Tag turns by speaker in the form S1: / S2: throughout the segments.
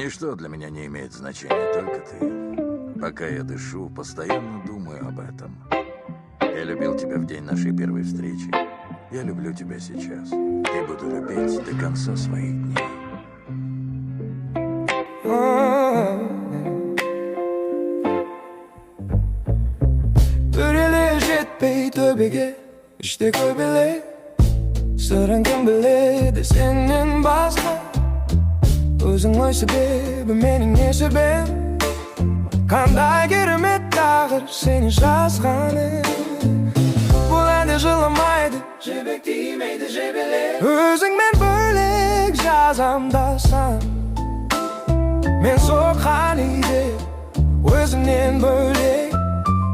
S1: Ничто для меня не имеет значения, только ты. Пока я дышу, постоянно думаю об этом. Я любил тебя в день нашей первой встречи. Я люблю тебя сейчас. И буду любить до конца своих дней.
S2: Bürele jetpey töbege İşte köbele Sırın kim biledi senin başka Özün oy sebebi menin ne sebep Kanday kermet dağır seni жазғаны Бұл әнді жыламайды Жебек тимейді жебеле Өзіңмен бөлек жазам да сан Мен соққан үйде Өзіңнен бөлек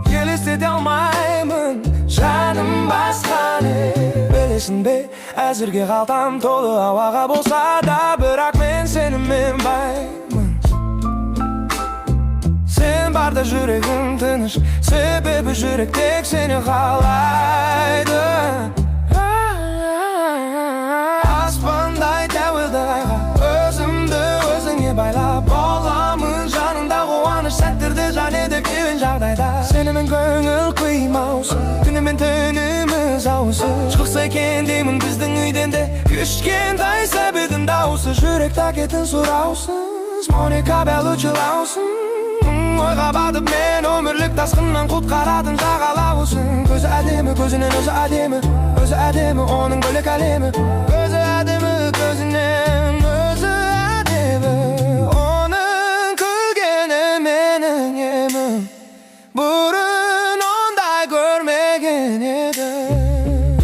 S2: Елестете алмаймын жаным басқаны Білесің бе әзірге қалтам толы ауаға болса да Бірақ мен сенімен баймын Сен барда жүрегім тыныш Себебі жүрек тек сені қалайды Аспандай тәуелді айға Өзімді өзіңе байлап Боламын жанында қуаныш сәттерді жан едік кеуен жағдайда Сенімен көңіл қимаусың Күнімен түніміз ауысып Шықса екен деймін біздің үйден де Кішкентай сәбидің дауысы Жүрек такетін сұраусыз Моника Белучилаусың Ойға батып мен өмірлік тасқыннан құтқаратын жағалауысың Көзі әдемі, көзінен өзі әдемі Өзі әдемі, оның бөлек әлемі Көзі әдемі, көзінен өзі әдемі Оның күлгені менің емім Бұрын ондай көрмеген едім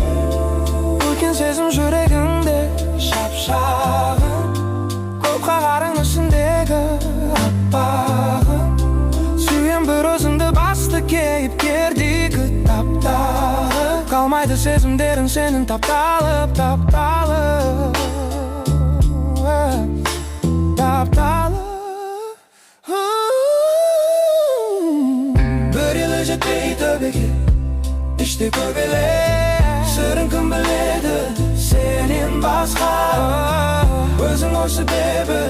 S2: Үлкен сезім жүрегімде шапшағын Көп қағарың ішіндегі аппағын бір өзіңді басты кейіпкердегі тапталы Қалмайды сезімдерің сенің тапталып Тапталып Бір елі жетпей төбеге Іште көбеле Сырын кім біледі Сенен басқа Өзің ой себебі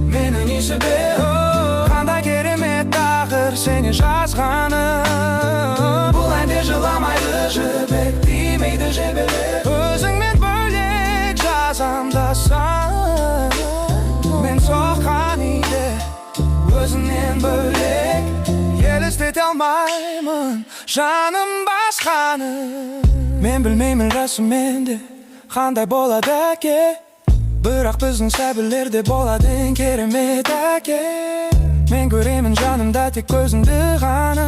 S2: Менің не себебі Қандай керемет тағыр сені жазғаны Бұл әнде жыламайды жібек тимейді жебеле Өзіңмен бөлек жазам да сан Мен соққан үйде өзіңнен бөлек Елестете алмаймын жаным басқаны Мен білмеймін расымен қандай болады әке Бірақ біздің сәбілерде болады ең керемет әке Мен көремін жанымда тек көзіңді ғана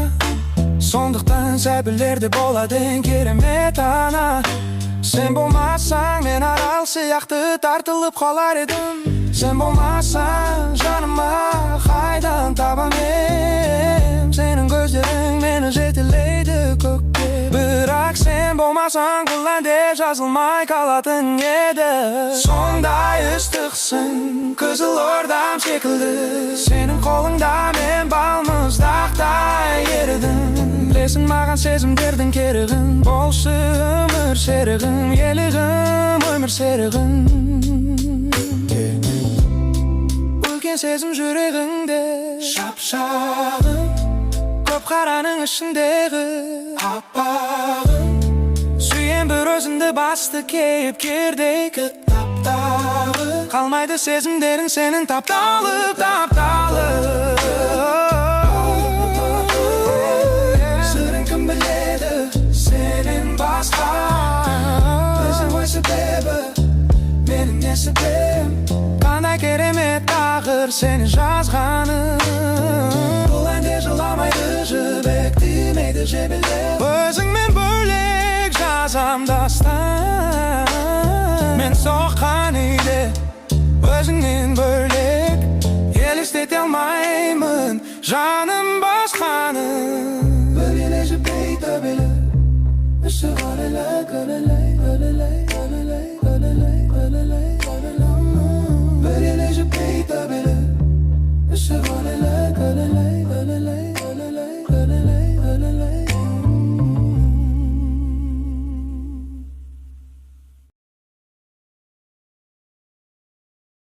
S2: Сондықтан сәбілерде болады ең керемет ана Сен болмасаң мен арал сияқты тартылып қалар едім Сен болмасаң жаныма қайдан табам ем Сенің көздерің мені жетелейді көкке Бірақ сен болмасаң бұл әнде жазылмай қалатын еді Сондай ыстықсың Қызыл ордам секілді Сенің қолыңда мен балмұздақтай ерідім Білесің маған сезімдердің керігін Болшы өмір серігім Елігім өмір серігім Үлкен сезім жүрегіңде Шапшағым Көп қараның ішіндегі аппағым Сүйем бір өзіңді басты кейіпкердегі таптағы Қалмайды сезімдерің сенің тапталып Сырын кім біледі сенен басқа Өзің ой себебі менің не себеп Қандай керемет тағыр сені жазғаны Бұл әнде жыламайды жібек тимейді жебеле Өзіңмен бөлек жазам дастан Мен соққан үйде өзіңнен бөлек Елестете алмаймын жаным басқаны Бөлеле жібей төбелі Үсі ғалелі, гөлелей, гөлелей